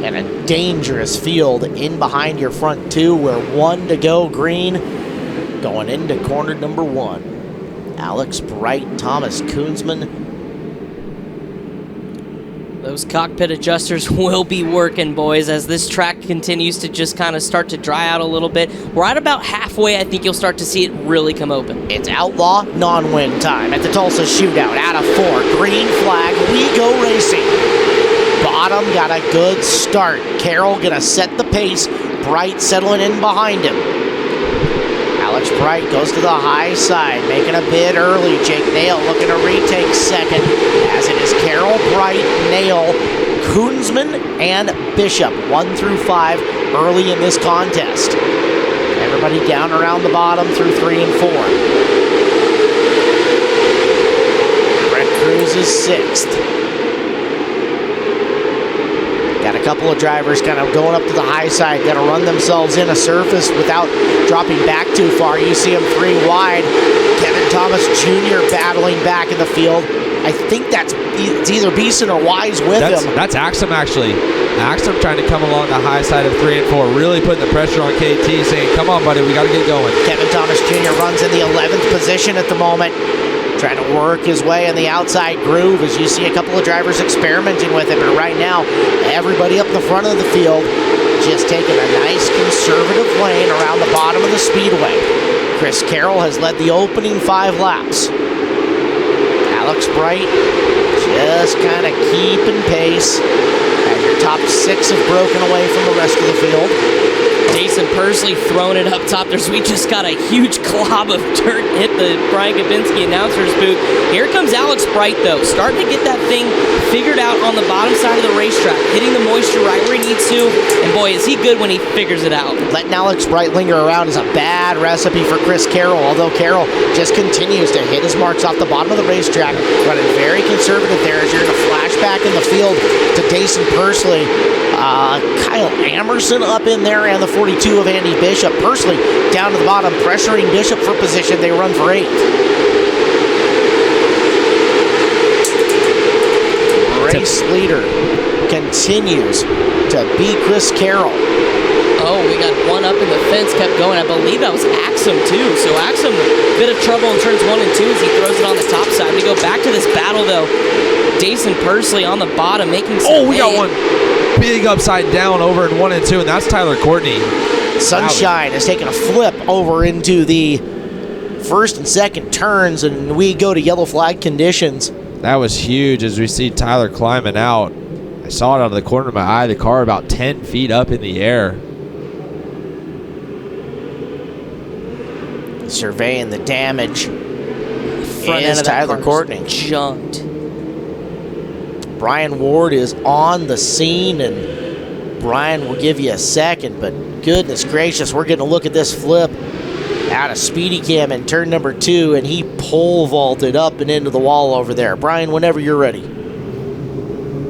And a dangerous field in behind your front two. We're 1 to go green. Going into corner number 1. Alex Bright, Thomas Koonsman. Those cockpit adjusters will be working, boys, as this track continues to just kind of start to dry out a little bit. We're at about halfway. I think you'll start to see it really come open. It's Outlaw non-win time at the Tulsa Shootout. Out of 4, green flag, we go racing. Bottom got a good start. Carroll gonna set the pace. Bright settling in behind him. Alex Bright goes to the high side, making a bid early. Jake Nail looking to retake second, as it is Carroll, Bright, Nail, Koonsman, and Bishop, 1 through 5 early in this contest. Everybody down around the bottom through 3 and 4. Brent Cruz is 6th. Got a couple of drivers kind of going up to the high side, got to run themselves in a surface without dropping back too far. You see them 3 wide. Kevin Thomas Jr. battling back in the field. I think it's either Beeson or Wise with him. That's Axum, actually. Axum trying to come along the high side of 3 and 4, really putting the pressure on KT, saying, come on, buddy, we got to get going. Kevin Thomas Jr. runs in the 11th position at the moment, trying to work his way in the outside groove as you see a couple of drivers experimenting with it. But right now, everybody up the front of the field just taking a nice conservative lane around the bottom of the speedway. Chris Carroll has led the opening 5 laps. Alex Bright just kind of keeping pace as your top 6 have broken away from the rest of the field. Jason Persley throwing it up top there, so we just got a huge glob of dirt hit the Brian Gabinski announcer's booth. Here comes Alex Bright, though, starting to get that thing figured out on the bottom side of the racetrack, hitting the moisture right where he needs to, and boy, is he good when he figures it out. Letting Alex Bright linger around is a bad recipe for Chris Carroll, although Carroll just continues to hit his marks off the bottom of the racetrack, running very conservative there as you're going to flashback in the field to Jason Persley. Kyle Amerson up in there, and the 42 of Andy Bishop. Persley down to the bottom, pressuring Bishop for position. They run for 8th. Race leader continues to be Chris Carroll. Oh, we got one up in the fence, kept going. I believe that was Axum, too. So Axum, bit of trouble in turns 1 and 2 as he throws it on the top side. We go back to this battle, though. Jason Persley on the bottom, making some we got one big upside down over in 1 and 2, and that's Tyler Courtney. Sunshine has taken a flip over into the first and second turns, and we go to yellow flag conditions. That was huge as we see Tyler climbing out. I saw it out of the corner of my eye. The car about 10 feet up in the air. Surveying the damage. Front end of Tyler Courtney. Junked. Brian Ward is on the scene, and Brian will give you a second, but goodness gracious, we're getting a look at this flip out of Speedy Cam in turn number 2, and he pole vaulted up and into the wall over there. Brian, whenever you're ready.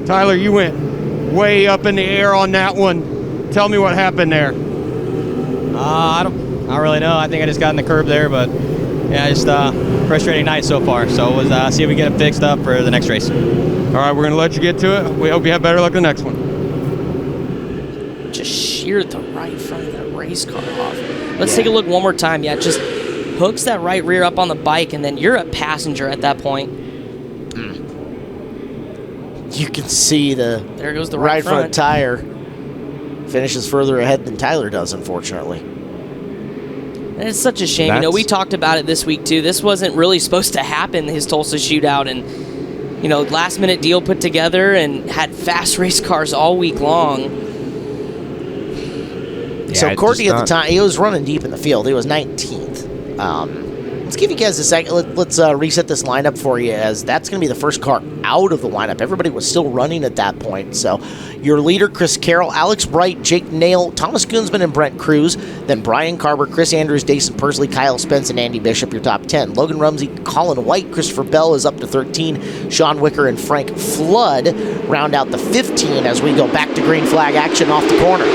Tyler, you went way up in the air on that one. Tell me what happened there. I don't really know. I think I just got in the curb there, but yeah, just frustrating night so far. So we'll see if we get it fixed up for the next race. All right, we're going to let you get to it. We hope you have better luck the next one. Just sheared the right front of that race car off. Let's take a look one more time. Yeah, just hooks that right rear up on the bike, and then you're a passenger at that point. You can see there goes the right front tire finishes further ahead than Tyler does, unfortunately. And it's such a shame. We talked about it this week, too. This wasn't really supposed to happen, his Tulsa Shootout, and last-minute deal put together and had fast race cars all week long. Yeah, so Courtney at the time, he was running deep in the field. He was 19th. Let's give you guys a second. Let's reset this lineup for you, as that's going to be the first car out of the lineup. Everybody was still running at that point. So your leader, Chris Carroll, Alex Bright, Jake Nail, Thomas Koonsman, and Brent Cruz. Then Brian Carver, Chris Andrews, Jason Persley, Kyle Spence, and Andy Bishop, your top 10. Logan Rumsey, Colin White, Christopher Bell is up to 13. Sean Wicker and Frank Flood round out the 15 as we go back to green flag action off the corner.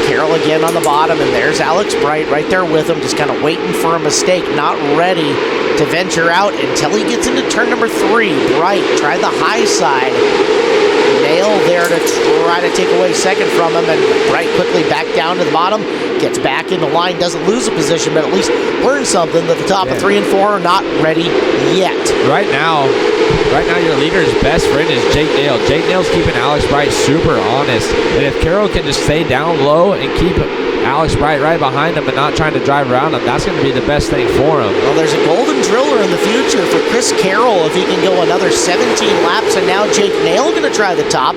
Carroll again on the bottom, and there's Alex Bright right there with him, just kind of waiting for a mistake, not ready to venture out until he gets into turn number 3. Bright tried the high side, Neal there to try to take away second from him, and Bright quickly back down to the bottom, gets back in the line, doesn't lose a position, but at least learns something that the top of 3 and 4 are not ready yet. Right now your leader's best friend is Jake Neal. Jake Neal's keeping Alex Bright super honest, and if Carroll can just stay down low and keep Alex Bright right behind him and not trying to drive around him, that's going to be the best thing for him. Well, there's a golden driller in the future for Chris Carroll if he can go another 17 laps, and now Jake Neal going to try the top.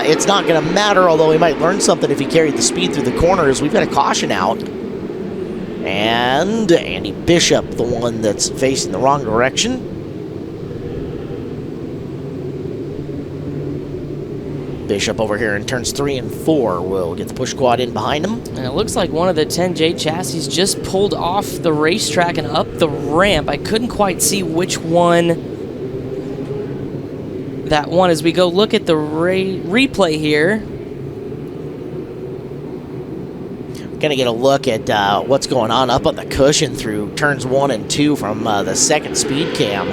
It's not going to matter, although he might learn something if he carried the speed through the corners. We've got a caution out. And Andy Bishop, the one that's facing the wrong direction. Bishop over here in turns 3 and 4 will get the push quad in behind him. And it looks like one of the 10J chassis just pulled off the racetrack and up the ramp. I couldn't quite see which one that one as we go look at the replay here. Gonna get a look at what's going on up on the cushion through turns 1 and 2 from the second speed cam.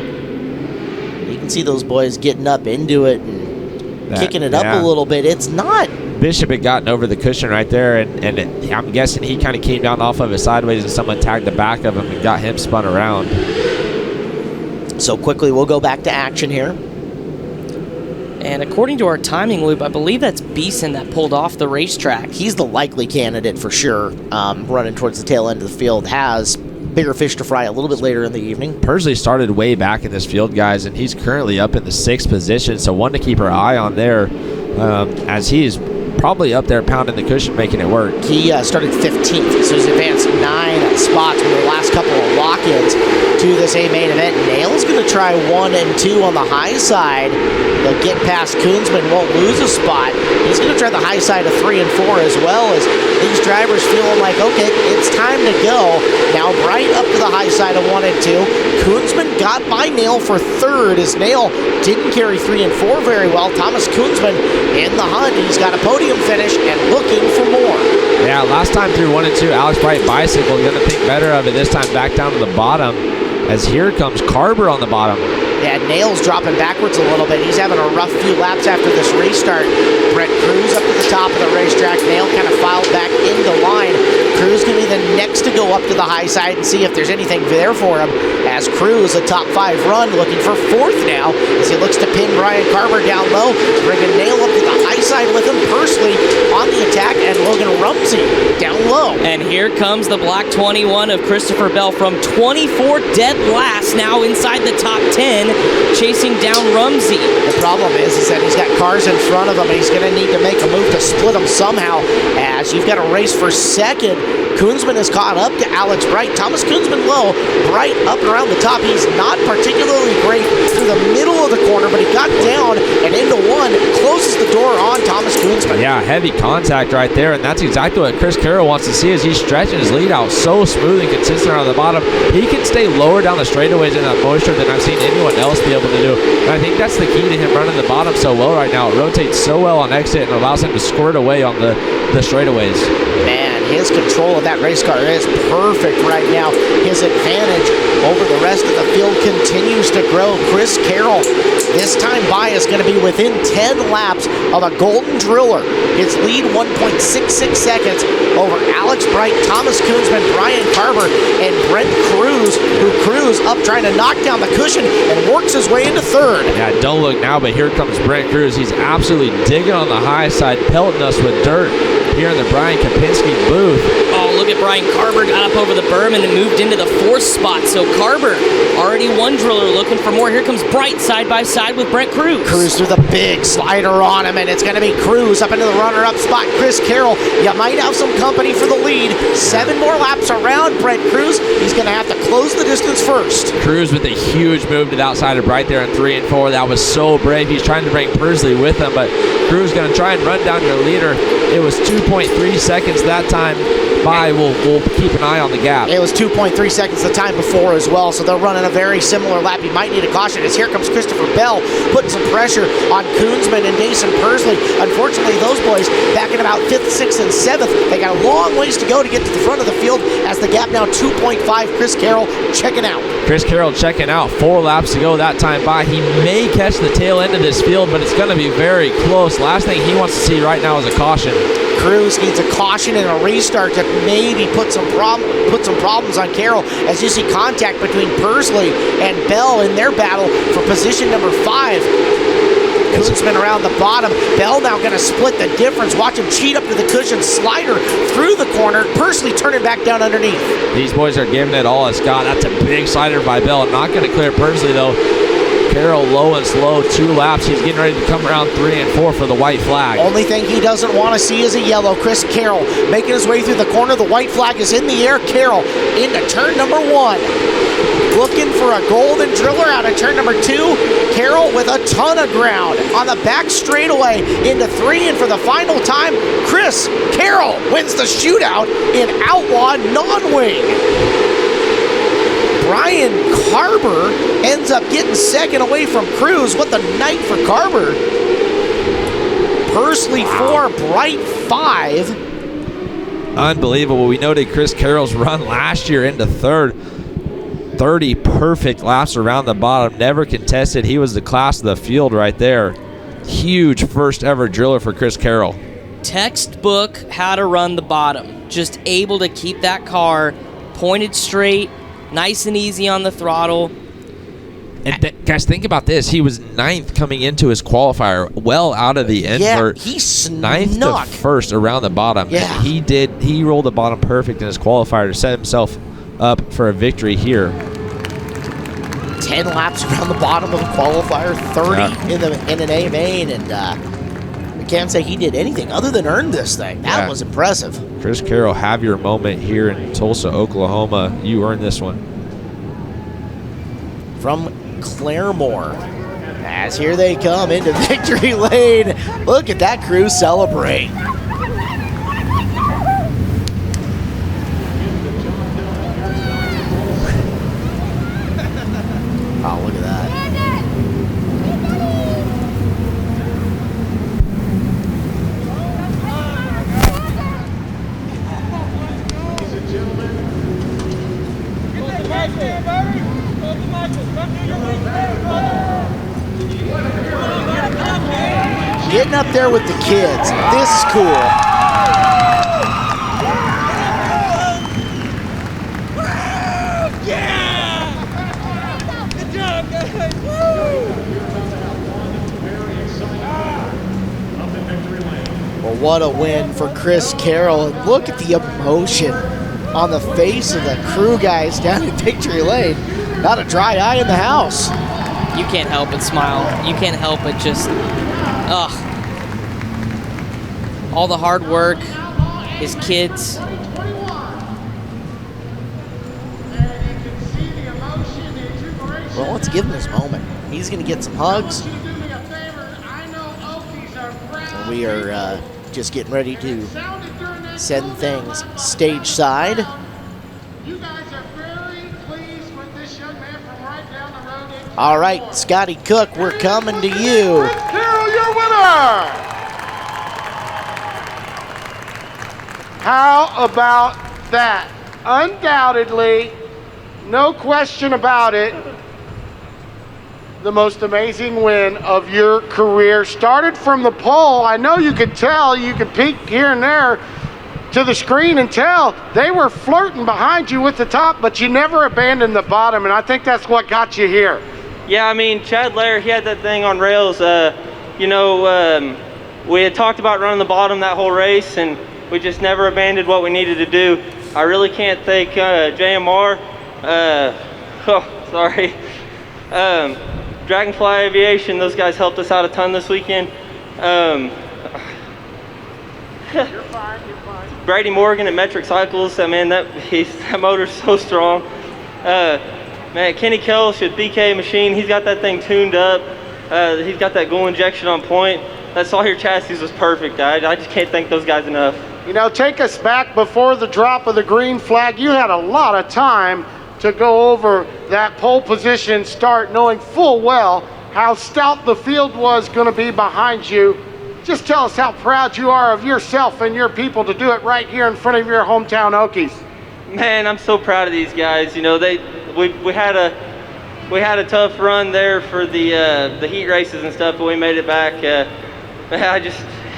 You can see those boys getting up into it and kicking it up a little bit. It's not. Bishop had gotten over the cushion right there, and I'm guessing he kind of came down off of it sideways, and someone tagged the back of him and got him spun around. So quickly, we'll go back to action here. And according to our timing loop, I believe that's Beeson that pulled off the racetrack. He's the likely candidate for sure, running towards the tail end of the field. Has bigger fish to fry a little bit later in the evening. Pursley started way back in this field, guys, and he's currently up in the 6th position, so one to keep our eye on there, as he's probably up there pounding the cushion, making it work. He started 15th, so he's advanced 9 spots from the last couple of walk-ins to this A main event. Nail's going to try 1 and 2 on the high side. He'll get past Koonsman, won't lose a spot. He's going to try the high side of 3 and 4 as well, as these drivers feeling like, okay, it's time to go. Now Bright up to the high side of 1 and 2. Koonsman got by Nail for 3rd, as Nail didn't carry 3 and 4 very well. Thomas Koonsman in the hunt. He's got a podium finish and looking for more. Yeah, last time through 1 and 2, Alex Bright bicycle, going to think better of it this time, back down to the bottom, as here comes Carver on the bottom. Yeah, Nail's dropping backwards a little bit. He's having a rough few laps after this restart. Brett Cruz up to the top of the racetrack. Nail kind of filed back into line. Cruz going to be the next to go up to the high side and see if there's anything there for him, as Cruz, a top 5 run, looking for 4th now, as he looks to pin Brian Carver down low, bringing Nail up to the high side with him. Pursley on the attack, and Logan Rumsey down low. And here comes the black 21 of Christopher Bell from 24 dead last, now inside the top 10, chasing down Rumsey. The problem is that he's got cars in front of him, and he's going to need to make a move to split them somehow, as you've got a race for second. Koonsman has caught up to Alex Bright. Thomas Koonsman low, Bright up and around the top. He's not particularly great through the middle of the corner, but he got down and into 1, closes the door on Thomas Koonsman. Yeah, heavy contact right there, and that's exactly what Chris Carroll wants to see, as he's stretching his lead out so smooth and consistent on the bottom. He can stay lower down the straightaways in that moisture than I've seen anyone else be able to do. And I think that's the key to him running the bottom so well right now. It rotates so well on exit and allows him to squirt away on the straightaways. Man, his control of that race car is perfect right now. His advantage over the rest of the field continues to grow. Chris Carroll, this time by, is going to be within 10 laps of a golden driller. His lead 1.66 seconds over Alex Bright, Thomas Koonsman, Brian Carver, and Brent Cruz, who Cruz up trying to knock down the cushion and works his way into 3rd. Yeah, don't look now, but here comes Brent Cruz. He's absolutely digging on the high side, pelting us with dirt here in the Brian Kapinski booth. Oh, look at Brian Carver, got up over the berm and then moved into the 4th spot. So Carver, already 1 driller, looking for more. Here comes Bright side by side with Brent Cruz. Cruz threw the big slider on him, and it's going to be Cruz up into the runner-up spot. Chris Carroll, you might have some company for the lead. 7 more laps around Brent Cruz. He's going to have to close the distance first. Cruz with a huge move to the outside of Bright there in 3 and 4. That was so brave. He's trying to bring Pursley with him, but Cruz going to try and run down your leader. It was 2.3 seconds that time by. We'll keep an eye on the gap. It was 2.3 seconds the time before as well, so they're running a very similar lap. You might need a caution, as here comes Christopher Bell putting some pressure on Koonsman and Mason Pursley. Unfortunately, those boys back in about 5th, 6th, and 7th. They got a long ways to go to get to the front of the field, as the gap now 2.5. Chris Carroll checking out. Chris Carroll checking out. 4 laps to go that time by. He may catch the tail end of this field, but it's going to be very close. Last thing he wants to see right now is a caution. Cruz needs a caution and a restart to maybe put some problems on Carroll, as you see contact between Pursley and Bell in their battle for position number 5. Cruz been around the bottom. Bell now going to split the difference. Watch him cheat up to the cushion slider through the corner. Pursley turning back down underneath. These boys are giving it all it's got. That's a big slider by Bell. Not going to clear Pursley, though. Carroll low and slow, 2 laps. He's getting ready to come around 3 and 4 for the white flag. Only thing he doesn't want to see is a yellow. Chris Carroll making his way through the corner. The white flag is in the air. Carroll into turn number 1. Looking for a golden driller out of turn number 2. Carroll with a ton of ground on the back straightaway into 3. And for the final time, Chris Carroll wins the shootout in Outlaw non-wing. Brian Carber ends up getting second away from Cruz. What the night for Carber. Pursley 4, Bright 5. Unbelievable. We noted Chris Carroll's run last year into 3rd. 30 perfect laps around the bottom, never contested. He was the class of the field right there. Huge first ever driller for Chris Carroll. Textbook how to run the bottom. Just able to keep that car pointed straight, nice and easy on the throttle. And guys, think about this. He was 9th coming into his qualifier, well out of the invert. Yeah, he snuck. 9th to 1st around the bottom. Yeah. And he rolled the bottom perfect in his qualifier to set himself up for a victory here. 10 laps around the bottom of the qualifier, 30 in an A main, and I can't say he did anything other than earn this thing. That was impressive. Chris Carroll, have your moment here in Tulsa, Oklahoma. You earned this one. From Claremore, as here they come into victory lane. Look at that crew celebrate. Oh, look at that. Getting up there with the kids. This is cool. Well, what a win for Chris Carroll. And look at the emotion on the face of the crew guys down in Victory Lane. Not a dry eye in the house. You can't help but smile. You can't help but just, all the hard work, his kids. Well, let's give him his moment. He's going to get some hugs. And we are just getting ready to send things stage side. You guys are very pleased with this young man from right down the road. All right, Scotty Cook, we're coming to you. Carroll, your winner! How about that? Undoubtedly, no question about it, the most amazing win of your career. Started from the pole. I know you could tell, you could peek here and there to the screen and tell they were flirting behind you with the top, but you never abandoned the bottom, and I think that's what got you here. Yeah, I mean, Chad Lair, he had that thing on rails. We had talked about running the bottom that whole race, and we just never abandoned what we needed to do. I really can't thank JMR. Dragonfly Aviation, those guys helped us out a ton this weekend. You're fine. Brady Morgan at Metric Cycles, that motor's so strong. Man, Kenny Kelch at BK Machine, he's got that thing tuned up. He's got that goal injection on point. That Saw Here chassis was perfect. I just can't thank those guys enough. You know, take us back before the drop of the green flag. You had a lot of time to go over that pole position start, knowing full well how stout the field was going to be behind you. Just tell us how proud you are of yourself and your people to do it right here in front of your hometown Okies. Man, I'm so proud of these guys. You know, we had a tough run there for the heat races and stuff, but we made it back.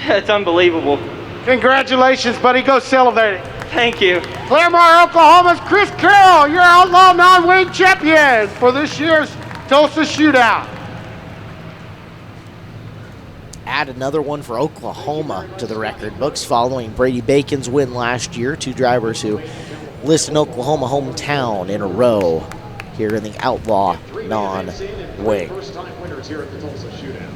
It's unbelievable. Congratulations, buddy. Go celebrate it. Thank you. Claremore, Oklahoma's Chris Carroll, your Outlaw non-wing champion for this year's Tulsa Shootout. Add another one for Oklahoma to the record books following Brady Bacon's win last year. Two drivers who list an Oklahoma hometown in a row here in the Outlaw non-wing. First time winners here at the Tulsa Shootout.